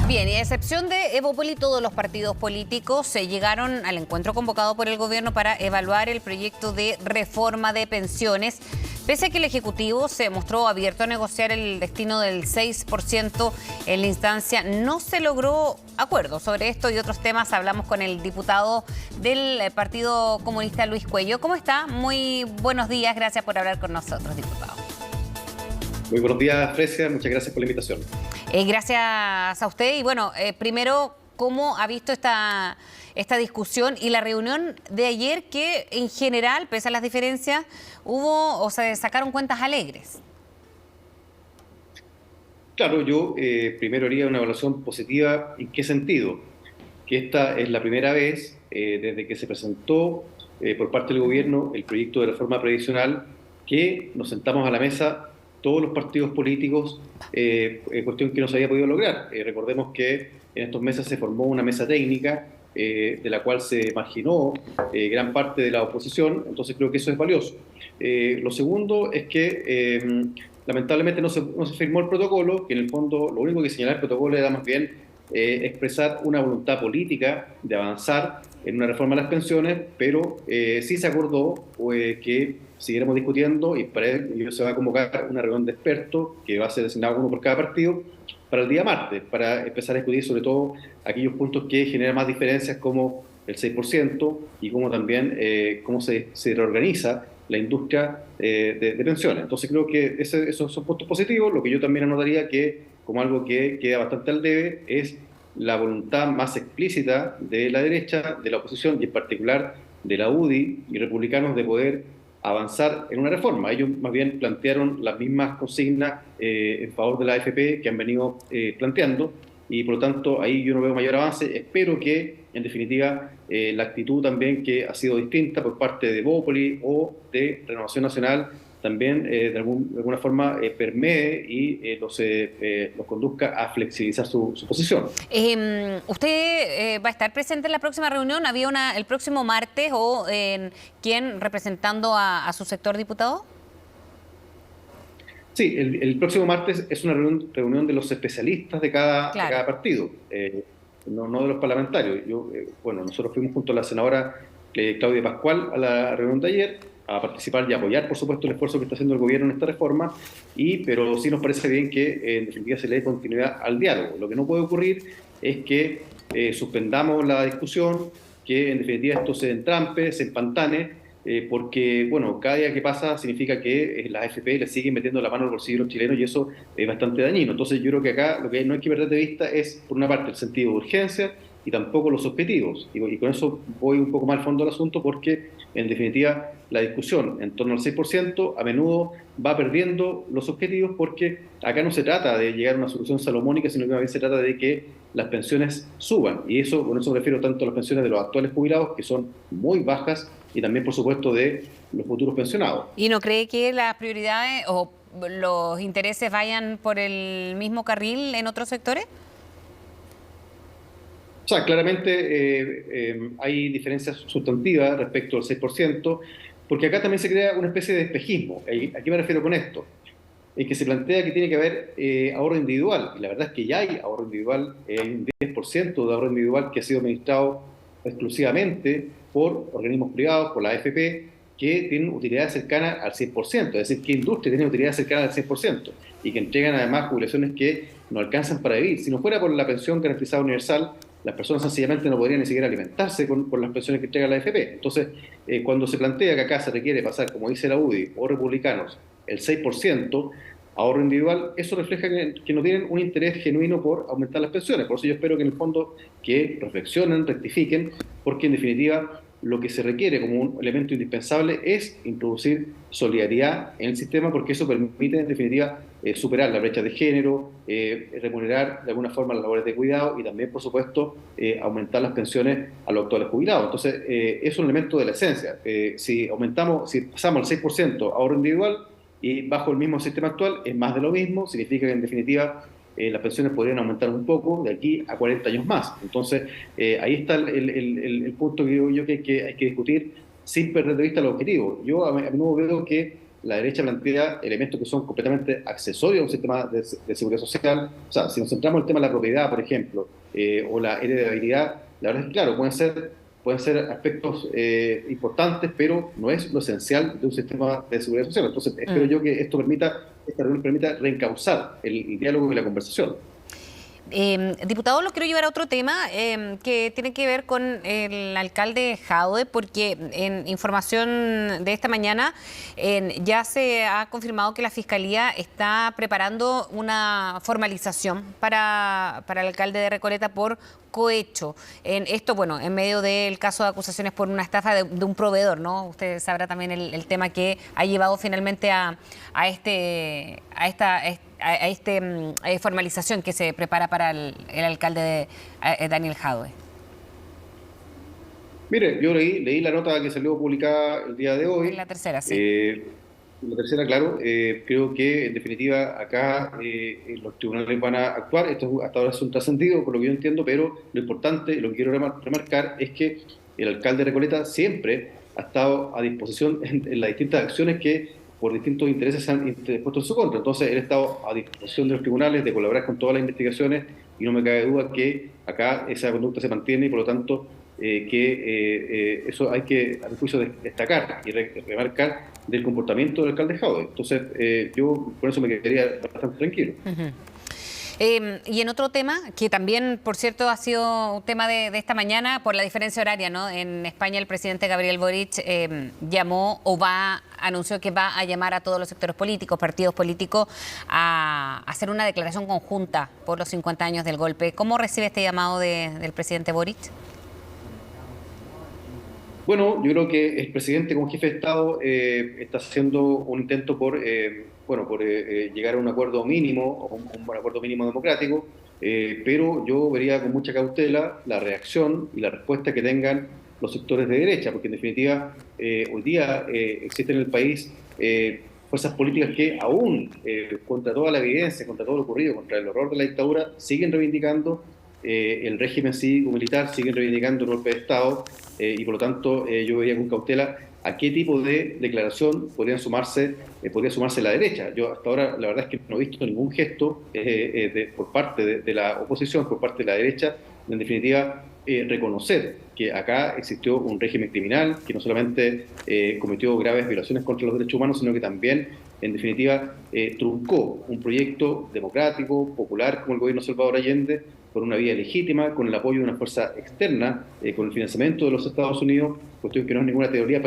Bien, y a excepción de Evópoli, todos los partidos políticos se llegaron al encuentro convocado por el gobierno para evaluar el proyecto de reforma de pensiones. Pese a que el Ejecutivo se mostró abierto a negociar el destino del 6% en la instancia, no se logró acuerdo. Sobre esto y otros temas hablamos con el diputado del Partido Comunista, Luis Cuello. ¿Cómo está? Muy buenos días, gracias por hablar con nosotros, diputado. Muy buenos días, Fresia, muchas gracias por la invitación. Gracias a usted. Y bueno, primero, ¿cómo ha visto esta discusión y la reunión de ayer que en general, pese a las diferencias, hubo o se sacaron cuentas alegres? Claro, yo primero haría una evaluación positiva. ¿En qué sentido? Que esta es la primera vez desde que se presentó por parte del gobierno el proyecto de reforma previsional que nos sentamos a la mesa todos los partidos políticos, cuestión que no se había podido lograr. Recordemos que en estos meses se formó una mesa técnica de la cual se marginó gran parte de la oposición, entonces creo que eso es valioso. Lo segundo es que lamentablemente no se firmó el protocolo, que en el fondo lo único que señalaba el protocolo era más bien expresar una voluntad política de avanzar en una reforma de las pensiones, pero sí se acordó que siguiéramos discutiendo y para ello se va a convocar una reunión de expertos que va a ser designado uno por cada partido para el día martes, para empezar a discutir sobre todo aquellos puntos que generan más diferencias como el 6% y cómo también cómo se reorganiza la industria de pensiones. Entonces creo que esos son puntos positivos. Lo que yo también anotaría que como algo que queda bastante al debe es la voluntad más explícita de la derecha, de la oposición y en particular de la UDI y republicanos de poder avanzar en una reforma. Ellos más bien plantearon las mismas consignas en favor de la AFP que han venido planteando y por lo tanto ahí yo no veo mayor avance. Espero que en definitiva la actitud también que ha sido distinta por parte de Evópoli o de Renovación Nacional también de alguna forma permee y los conduzca a flexibilizar su posición. ¿Usted va a estar presente en la próxima reunión? ¿Había el próximo martes o quién representando a su sector, diputado? Sí, el próximo martes es una reunión de los especialistas de cada partido, no de los parlamentarios. Bueno, nosotros fuimos junto a la senadora Claudia Pascual a la reunión de ayer, a participar y apoyar, por supuesto, el esfuerzo que está haciendo el gobierno en esta reforma, pero sí nos parece bien que, en definitiva, se le dé continuidad al diálogo. Lo que no puede ocurrir es que suspendamos la discusión, que, en definitiva, esto se entrampe, se empantane, porque, bueno, cada día que pasa significa que las AFP le siguen metiendo la mano al bolsillo de los chilenos y eso es bastante dañino. Entonces, yo creo que acá lo que no hay que perder de vista es, por una parte, el sentido de urgencia y tampoco los objetivos. Y con eso voy un poco más al fondo del asunto porque, en definitiva, la discusión en torno al 6% a menudo va perdiendo los objetivos porque acá no se trata de llegar a una solución salomónica, sino que más bien se trata de que las pensiones suban. Y eso, con eso me refiero tanto a las pensiones de los actuales jubilados, que son muy bajas, y también, por supuesto, de los futuros pensionados. ¿Y no cree que las prioridades o los intereses vayan por el mismo carril en otros sectores? O sea, claramente hay diferencias sustantivas respecto al 6%, porque acá también se crea una especie de espejismo. ¿A qué me refiero con esto? En que se plantea que tiene que haber ahorro individual, y la verdad es que ya hay ahorro individual, hay un 10% de ahorro individual que ha sido administrado exclusivamente por organismos privados, por la AFP, que tienen utilidades cercanas al 100%, es decir, que industria tiene utilidades cercanas al 100%, y que entregan además jubilaciones que no alcanzan para vivir. Si no fuera por la pensión garantizada universal, las personas sencillamente no podrían ni siquiera alimentarse con las pensiones que entrega la AFP. Entonces, cuando se plantea que acá se requiere pasar, como dice la UDI o republicanos, el 6% ahorro individual, eso refleja que no tienen un interés genuino por aumentar las pensiones. Por eso yo espero que en el fondo que reflexionen, rectifiquen, porque en definitiva lo que se requiere como un elemento indispensable es introducir solidaridad en el sistema, porque eso permite en definitiva superar la brecha de género, remunerar de alguna forma las labores de cuidado y también, por supuesto, aumentar las pensiones a los actuales jubilados. Entonces, es un elemento de la esencia. Si pasamos al 6% ahorro individual y bajo el mismo sistema actual, es más de lo mismo, significa que en definitiva las pensiones podrían aumentar un poco de aquí a 40 años más. Entonces, ahí está el punto que digo yo que hay que discutir sin perder de vista los objetivos. Yo a menudo veo que la derecha plantea elementos que son completamente accesorios a un sistema de seguridad social. O sea, si nos centramos en el tema de la propiedad, por ejemplo, o la heredabilidad, la verdad es que, claro, pueden ser aspectos importantes, pero no es lo esencial de un sistema de seguridad social. Entonces, espero yo que esta reunión permita reencauzar el diálogo y la conversación. Diputado, lo quiero llevar a otro tema que tiene que ver con el alcalde Jadwe, porque en información de esta mañana ya se ha confirmado que la Fiscalía está preparando una formalización para el alcalde de Recoleta por cohecho. Esto, bueno, en medio del caso de acusaciones por una estafa de un proveedor, ¿no? Usted sabrá también el tema que ha llevado finalmente a esta formalización que se prepara para el alcalde Daniel Jadwe. Mire, yo leí la nota que salió publicada el día de hoy. En la tercera, sí. La tercera, claro, creo que en definitiva acá los tribunales van a actuar. Esto hasta ahora es un trascendido, por lo que yo entiendo, pero lo importante, lo que quiero remarcar es que el alcalde de Recoleta siempre ha estado a disposición en las distintas acciones que por distintos intereses se han puesto en su contra. Entonces, él ha estado a disposición de los tribunales de colaborar con todas las investigaciones y no me cabe duda que acá esa conducta se mantiene y por lo tanto eso hay que, a mi juicio, destacar y remarcar del comportamiento del alcalde Jadwe. Entonces, yo por eso me quedaría bastante tranquilo. Uh-huh. Y en otro tema, que también, por cierto, ha sido un tema de esta mañana por la diferencia horaria, ¿no? En España el presidente Gabriel Boric anunció que va a llamar a todos los sectores políticos, partidos políticos, a hacer una declaración conjunta por los 50 años del golpe. ¿Cómo recibe este llamado del presidente Boric? Bueno, yo creo que el presidente como jefe de Estado está haciendo un intento por llegar a un acuerdo mínimo, o un buen acuerdo mínimo democrático, pero yo vería con mucha cautela la reacción y la respuesta que tengan los sectores de derecha, porque en definitiva hoy día existen en el país fuerzas políticas que aún, contra toda la evidencia, contra todo lo ocurrido, contra el horror de la dictadura, siguen reivindicando el régimen cívico-militar, siguen reivindicando el golpe de Estado, y por lo tanto yo vería con cautela a qué tipo de declaración podría sumarse la derecha. Yo hasta ahora la verdad es que no he visto ningún gesto por parte de la oposición, por parte de la derecha, en definitiva reconocer que acá existió un régimen criminal que no solamente cometió graves violaciones contra los derechos humanos, sino que también, en definitiva, truncó un proyecto democrático, popular, como el gobierno de Salvador Allende, por una vía legítima, con el apoyo de una fuerza externa, con el financiamiento de los Estados Unidos, cuestión que no es ninguna teoría,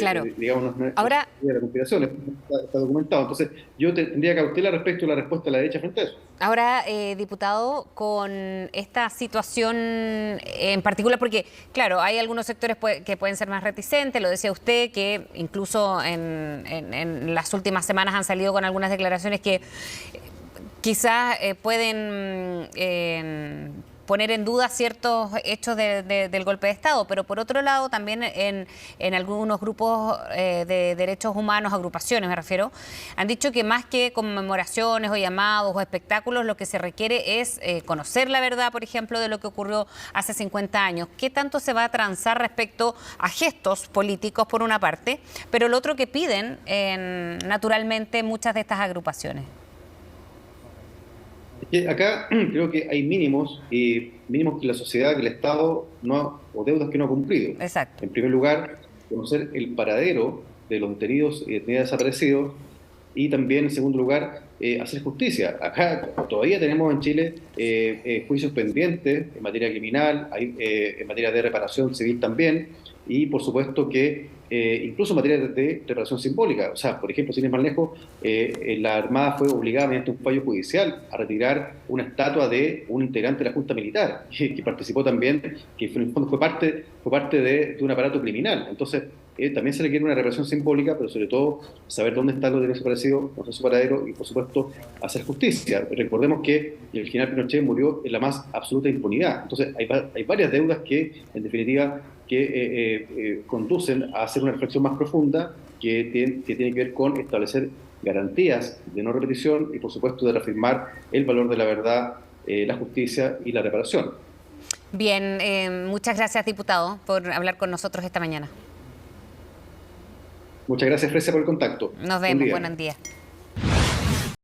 claro. Digamos, no es ahora, de la conspiración, está documentado. Entonces, yo tendría cautela respecto a la respuesta de la derecha frente a eso. Ahora, diputado, con esta situación en particular, porque, claro, hay algunos sectores que pueden ser más reticentes, lo decía usted, que incluso en las últimas semanas han salido con algunas declaraciones que quizás pueden poner en duda ciertos hechos del golpe de Estado, pero por otro lado también en algunos grupos de derechos humanos, agrupaciones me refiero, han dicho que más que conmemoraciones o llamados o espectáculos, lo que se requiere es conocer la verdad, por ejemplo, de lo que ocurrió hace 50 años. ¿Qué tanto se va a transar respecto a gestos políticos, por una parte, pero lo otro que piden naturalmente muchas de estas agrupaciones? Acá creo que hay mínimos que la sociedad, que el Estado, o deudas que no ha cumplido. Exacto. En primer lugar, conocer el paradero de los detenidos y detenidas desaparecidos, y también, en segundo lugar, hacer justicia. Acá todavía tenemos en Chile juicios pendientes en materia criminal, en materia de reparación civil también, y por supuesto que incluso en materia de reparación simbólica. O sea, por ejemplo, sin ir más lejos, la Armada fue obligada mediante un fallo judicial a retirar una estatua de un integrante de la Junta Militar, que participó también, que en el fondo fue parte de un aparato criminal. Entonces, también se requiere una reparación simbólica, pero sobre todo saber dónde están los derechos desaparecidos, conocer su paradero y, por supuesto, hacer justicia. Recordemos que el general Pinochet murió en la más absoluta impunidad. Entonces, hay varias deudas que, en definitiva, conducen a hacer una reflexión más profunda que tiene que ver con establecer garantías de no repetición y, por supuesto, de reafirmar el valor de la verdad, la justicia y la reparación. Bien, muchas gracias, diputado, por hablar con nosotros esta mañana. Muchas gracias, Fresia, por el contacto. Nos Buen vemos, día. buen día.